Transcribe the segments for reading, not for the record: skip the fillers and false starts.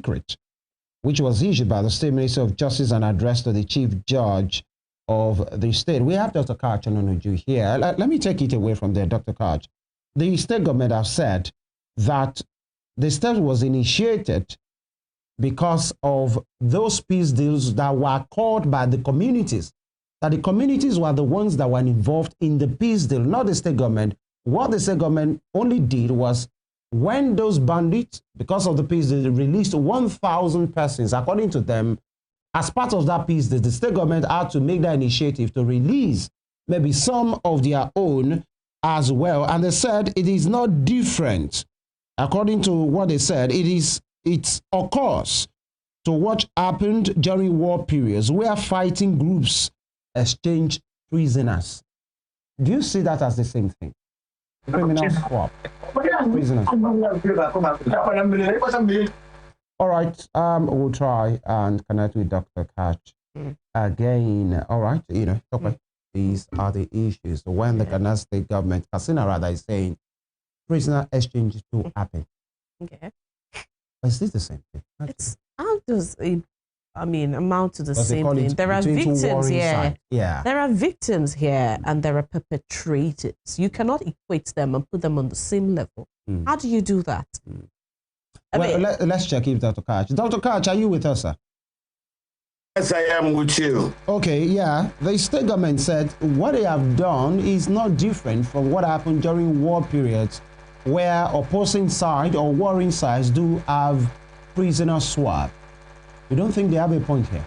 secret, which was issued by the State Ministry of Justice and addressed to the Chief Judge of the state. We have Dr. Kaj Ononuju here. Let me take it away from there, Dr. Kaj. The state government have said that the step was initiated because of those peace deals that were called by the communities, that the communities were the ones that were involved in the peace deal, not the state government. What the state government only did was, when those bandits, because of the peace deal, released 1,000 persons, according to them, as part of that peace deal, the state government had to make that initiative to release maybe some of their own as well. And they said it is not different. According to what they said, it occurs to what happened during war periods where fighting groups exchange prisoners. Do you see that as the same thing? Criminal swap. Prisoners. All right, we'll try and connect with Dr. Kaj again. All right, okay. These are the issues. When the Katsina State Government, Katsina rather, is saying prisoner exchange to happen. Okay. Is this the same thing? It's how does it, amount to the same thing? There are victims here. Yeah. There are victims here and there are perpetrators. You cannot equate them and put them on the same level. How do you do that? Let's check if Dr. Kaj. Dr. Kaj, are you with us, sir? Yes, I am with you. Okay, yeah. The state government said what they have done is not different from what happened during war periods where opposing side or warring sides do have prisoner swap. You don't think they have a point here?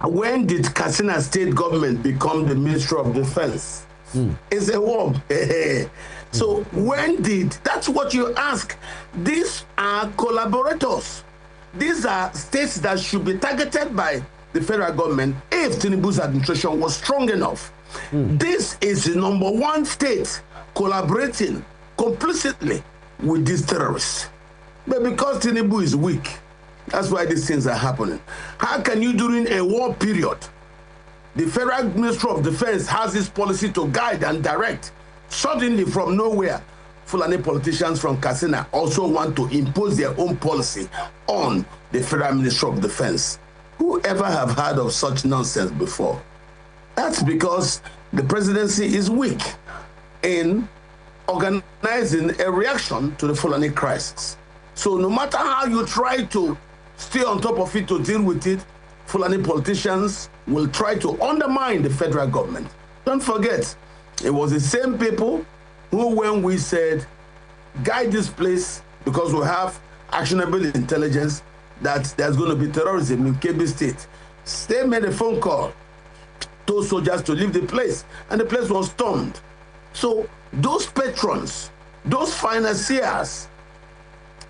When did Katsina State Government become the Ministry of Defense? It's a war. So when did, that's what you ask. These are collaborators. These are states that should be targeted by the federal government if Tinubu's administration was strong enough. This is the #1 state collaborating complicitly with these terrorists. But because Tinubu is weak, that's why these things are happening. How can you, during a war period, the Federal Ministry of Defense has this policy to guide and direct, suddenly from nowhere, Fulani politicians from Katsina also want to impose their own policy on the Federal Ministry of Defense? Whoever have heard of such nonsense before? That's because the presidency is weak in organizing a reaction to the Fulani crisis. So no matter how you try to stay on top of it to deal with it, Fulani politicians will try to undermine the federal government. Don't forget, it was the same people who, when we said, guide this place because we have actionable intelligence that there's going to be terrorism in Kebbi State, they made a phone call, told soldiers to leave the place, and the place was stormed. So those patrons, those financiers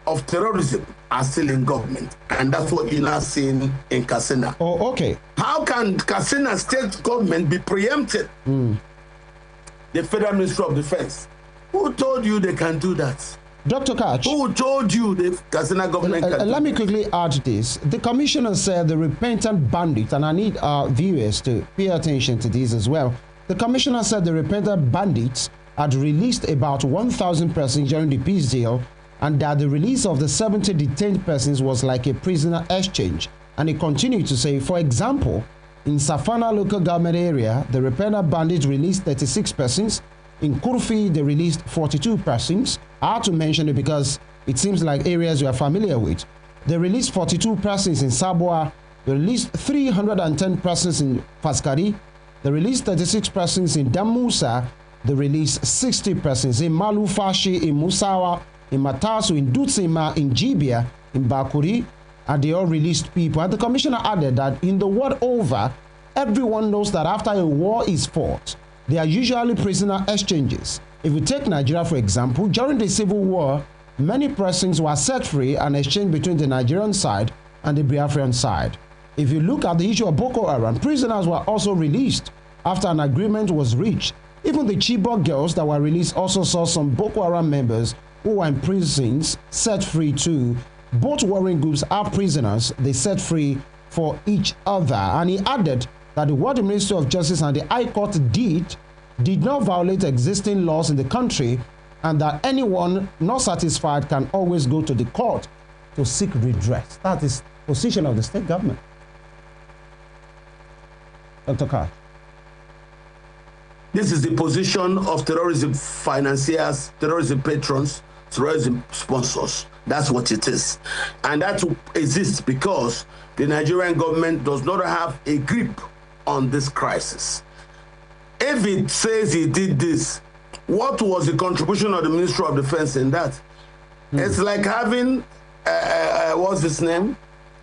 of terrorism are still in government, and that's what you're now seeing in Katsina. Oh, okay. How can Katsina State Government be preempted? The Federal Ministry of Defense. Who told you they can do that? Dr. Kaj. Who told you the Katsina government can let me quickly add this. The commissioner said the repentant bandits, and I need our viewers to pay attention to this as well. The commissioner said the repentant bandits had released about 1,000 persons during the peace deal, and that the release of the 70 detained persons was like a prisoner exchange. And he continued to say, for example, in Safana local government area, the repentant bandits released 36 persons. In Kurfi, they released 42 persons. I had to mention it because it seems like areas you are familiar with. They released 42 persons in Sabwa. They released 310 persons in Faskari. They released 36 persons in Damusa. They released 60 persons in Malufashi, in Musawa, in Matasu, in Dutsima, in Jibia, in Bakuri, and they all released people. And the commissioner added that in the world over, everyone knows that after a war is fought, they are usually prisoner exchanges. If we take Nigeria, for example, during the Civil War, many persons were set free and exchanged between the Nigerian side and the Biafran side. If you look at the issue of Boko Haram, prisoners were also released after an agreement was reached. Even the Chibok girls that were released also saw some Boko Haram members who were in prisons set free too. Both warring groups are prisoners they set free for each other. And he added that what the Ministry of Justice and the High Court did not violate existing laws in the country and that anyone not satisfied can always go to the court to seek redress. That is the position of the state government. Dr. Carr. This is the position of terrorism financiers, terrorism patrons, terrorism sponsors. That's what it is. And that exists because the Nigerian government does not have a grip on this crisis. If it says it did this, what was the contribution of the Ministry of Defense in that? It's like having, what's his name?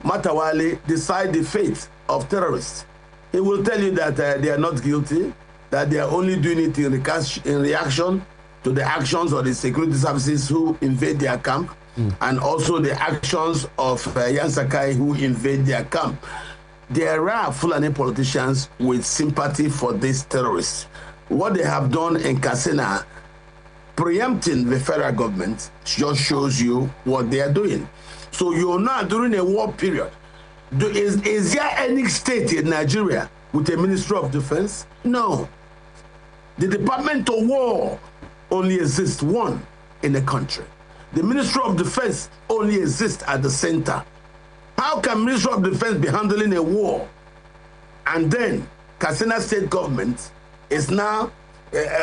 Matawali decide the fate of terrorists. He will tell you that they are not guilty, that they are only doing it in reaction to the actions of the security services who invade their camp, and also the actions of Yan Sakai who invade their camp. There are Fulani politicians with sympathy for these terrorists. What they have done in Katsina, preempting the federal government, just shows you what they are doing. So you're not during a war period. Is there any state in Nigeria with a Ministry of Defense? No. The Department of War only exists one in the country. The Ministry of Defense only exists at the center. How can Ministry of Defense be handling a war? And then Katsina State Government is now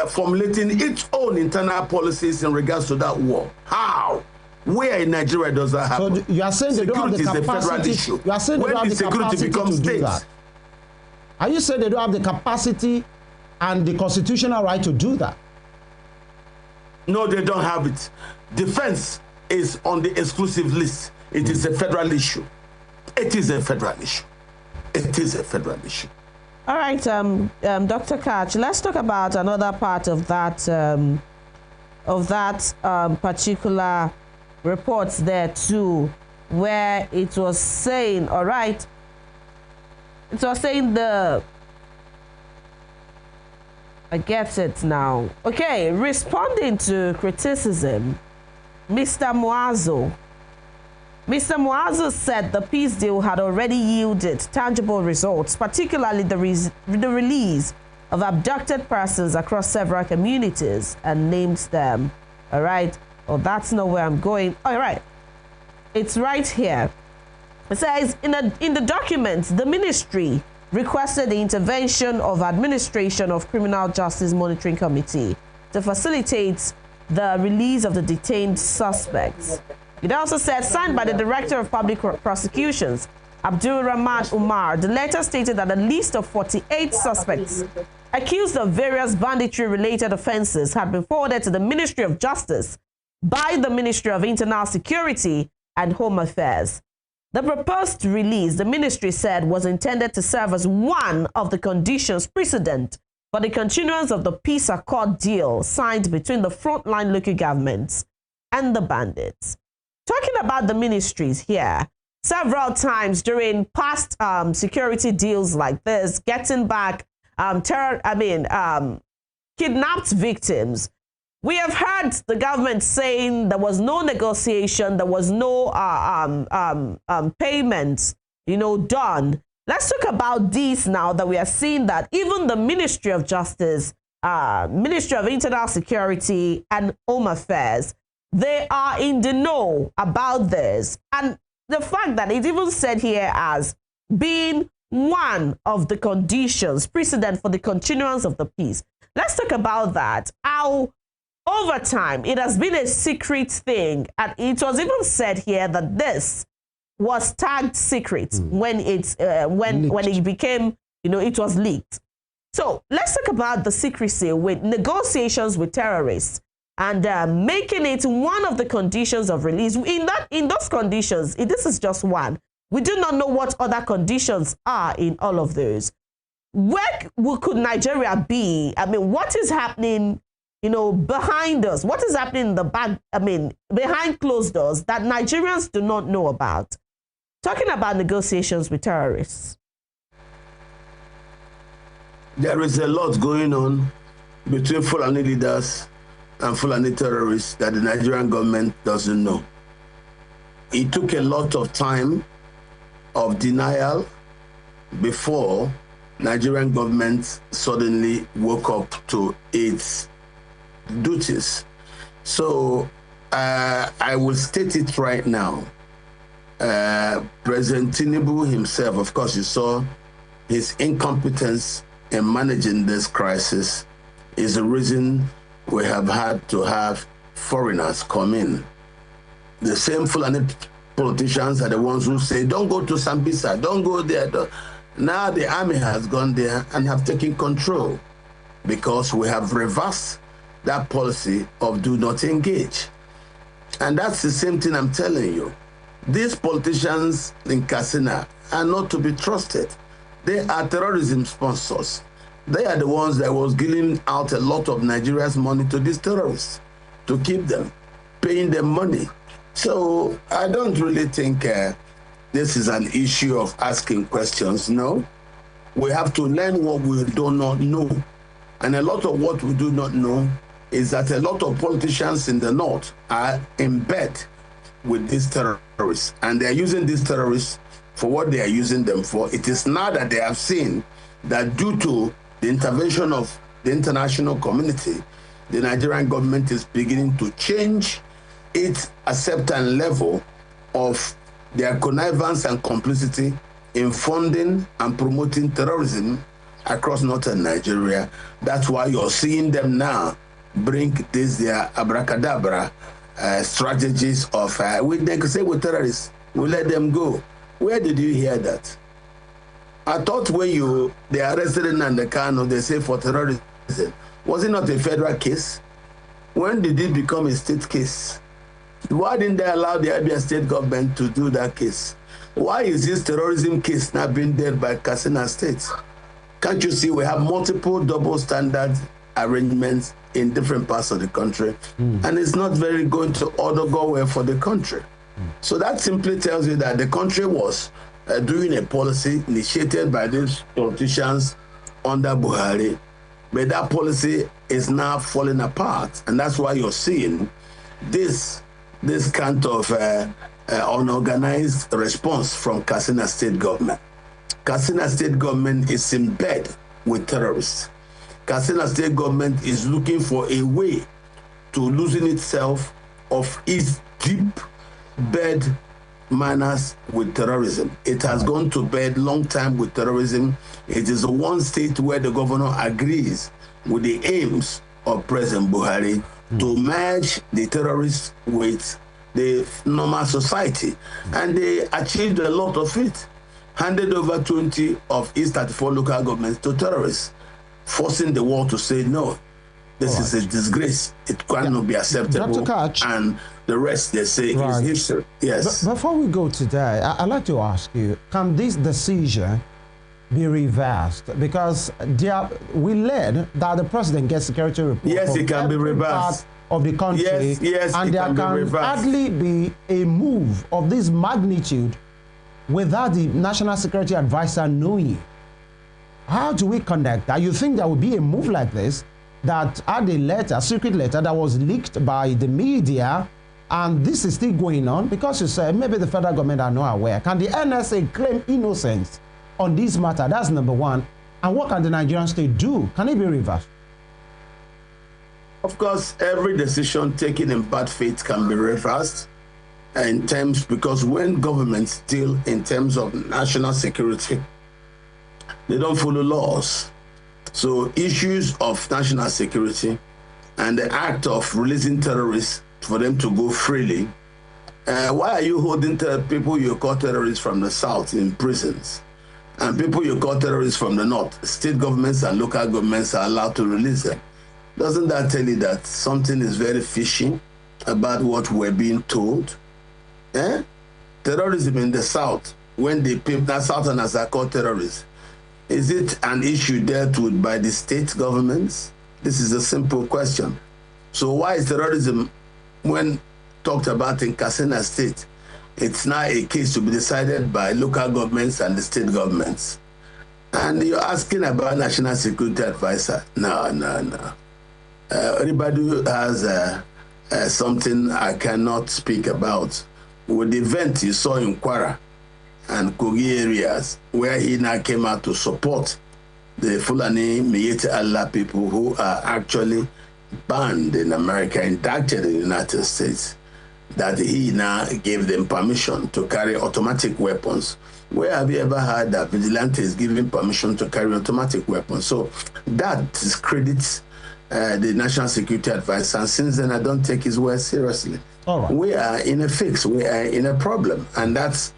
formulating its own internal policies in regards to that war. How? Where in Nigeria does that happen? So you are saying they don't have the capacity. You are saying they don't have the capacity to do that. Are you saying they don't have the capacity and the constitutional right to do that? No, they don't have it. Defense is on the exclusive list. It is a federal issue. It is a federal issue. It is a federal issue. All right, Dr. Kach, let's talk about another part of that particular report there too, where it was saying, all right, it was saying I get it now. Okay, responding to criticism, Mr. Muazu said the peace deal had already yielded tangible results, particularly the release of abducted persons across several communities, and names them. All right. Oh, that's not where I'm going. All right. It's right here. It says in the documents, the ministry requested the intervention of Administration of Criminal Justice Monitoring Committee to facilitate the release of the detained suspects. It also said, signed by the Director of Public Prosecutions, Abdul Rahman Umar, the letter stated that a list of 48 suspects accused of various banditry-related offenses had been forwarded to the Ministry of Justice by the Ministry of Internal Security and Home Affairs. The proposed release, the ministry said, was intended to serve as one of the conditions precedent for the continuance of the peace accord deal signed between the frontline local governments and the bandits. Talking about the ministries here, several times during past security deals like this, getting back kidnapped victims, we have heard the government saying there was no negotiation, there was no payments, done. Let's talk about this now that we are seeing that even the Ministry of Justice, Ministry of Internal Security and Home Affairs, they are in the know about this. And the fact that it even said here as being one of the conditions precedent for the continuance of the peace. Let's talk about that. How over time it has been a secret thing, and it was even said here that this was tagged secret when it became, it was leaked. So let's talk about the secrecy with negotiations with terrorists and making it one of the conditions of release. In those conditions, this is just one. We do not know what other conditions are in all of those. Where could Nigeria be? I mean, what is happening, behind us? What is happening in the back? Behind closed doors that Nigerians do not know about? Talking about negotiations with terrorists. There is a lot going on between Fulani leaders and Fulani terrorists that the Nigerian government doesn't know. It took a lot of time of denial before Nigerian government suddenly woke up to its duties. So I will state it right now. President Tinubu himself, of course, you saw his incompetence in managing this crisis is the reason we have had to have foreigners come in. The same Fulani politicians are the ones who say, don't go to Sambisa, don't go there. Now the army has gone there and have taken control because we have reversed that policy of do not engage. And that's the same thing I'm telling you. These politicians in Katsina are not to be trusted. They are terrorism sponsors. They are the ones that was giving out a lot of Nigeria's money to these terrorists to keep them, paying them money. So I don't really think this is an issue of asking questions. No, we have to learn what we do not know. And a lot of what we do not know is that a lot of politicians in the north are in bed with these terrorists, and they are using these terrorists for what they are using them for. It is now that they have seen that due to the intervention of the international community, the Nigerian government is beginning to change its acceptance level of their connivance and complicity in funding and promoting terrorism across northern Nigeria. That's why you're seeing them now bring this their abracadabra strategies of they could say with terrorists, we let them go. Where did you hear that? I thought when they arrested in Kano, they say for terrorism. Was it not a federal case? When did it become a state case? Why didn't they allow the Abia state government to do that case? Why is this terrorism case not being dealt by Katsina State? Can't you see we have multiple double standard arrangements in different parts of the country, and it's not very going to order go well for the country. So that simply tells you that the country was doing a policy initiated by these politicians under Buhari, but that policy is now falling apart, and that's why you're seeing this kind of unorganized response from Katsina State Government. Katsina State Government is in bed with terrorists. Katsina State Government is looking for a way to loosen itself of its deep bed manners with terrorism. It has gone to bed long time with terrorism. It is the one state where the governor agrees with the aims of President Buhari to merge the terrorists with the normal society. And they achieved a lot of it. Handed over 20 of East 34 local governments to terrorists, forcing the world to say, no, this is a disgrace. It cannot be acceptable. And the rest, they say, is history. Yes. But before we go today, I'd like to ask you, can this decision be reversed? Because we learned that the president gets security report. Yes, it can be reversed. Of the country. Yes, and there can hardly be a move of this magnitude without the National Security Advisor knowing. How do we conduct that? You think there will be a move like this that had a secret letter that was leaked by the media, and this is still going on? Because you said maybe the federal government are not aware. Can the NSA claim innocence on this matter? That's number one. And what can the Nigerian state do? Can it be reversed? Of course, every decision taken in bad faith can be reversed in terms, because when governments deal in terms of national security, they don't follow laws. So issues of national security and the act of releasing terrorists for them to go freely, why are you holding people you call terrorists from the south in prisons, and people you call terrorists from the north, state governments and local governments are allowed to release them? Doesn't that tell you that something is very fishy about what we're being told? Terrorism in the south, when the people, that southerners are called terrorists, is it an issue dealt with by the state governments? This is a simple question. So why is terrorism, when talked about in Katsina State, it's not a case to be decided by local governments and the state governments? And you're asking about National Security Advisor. No. Everybody who has something I cannot speak about. With the event you saw in Kwara and Kogi areas, where he now came out to support the Fulani Miyete Allah people who are actually banned in America, indicted in the United States, that he now gave them permission to carry automatic weapons. Where have you ever heard that vigilantes giving permission to carry automatic weapons? So that discredits the National Security Advisor, and since then I don't take his word seriously. All right. We are in a fix, we are in a problem, and that's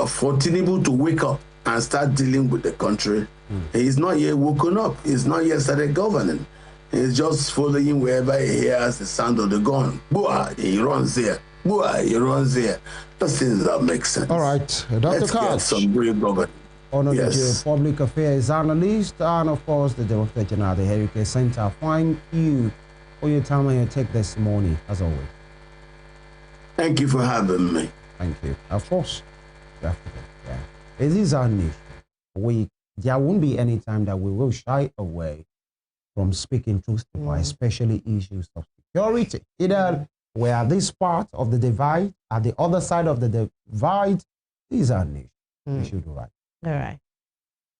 for Tinubu to wake up and start dealing with the country. He's not yet woken up, he's not yet started governing. He's just following wherever he hears the sound of the gun. Boah, he runs there. Boah, he runs there. Those things that make sense. All right, Dr. Let's Koch. get some real government. Honorable Public Affairs Analyst, and of course the Director General of the Heritage Center. Thank you for your time and your take this morning, as always. Thank you for having me. Thank you. Of course, definitely. Yeah. It is our nation. There won't be any time that we will shy away from speaking truth, especially issues of security. Either we are this part of the divide, at the other side of the divide. This is our nation. We should do right.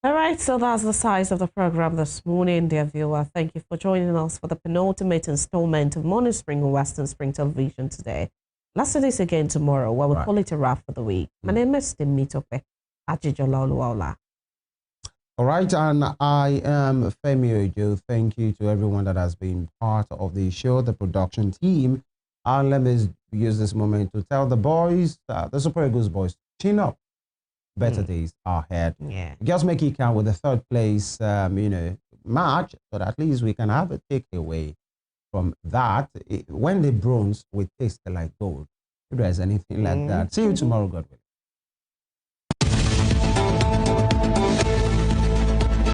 All right, so that's the size of the program this morning, dear viewer. Thank you for joining us for the penultimate installment of Morning Spring on Western Spring Television today. Let's do this again tomorrow, where we call it a wrap for the week. My name is Timitope Ajijolaoluwaola. All right, and I am Femi Ojo. Thank you to everyone that has been part of the show, the production team. And let me use this moment to tell the boys, the Super Eagles boys, chin up. Better days are ahead. Yeah. Just make it count with the third place, match, so that at least we can have a takeaway from that. When the bronze will taste like gold, if there's anything like that. See you tomorrow, God willing.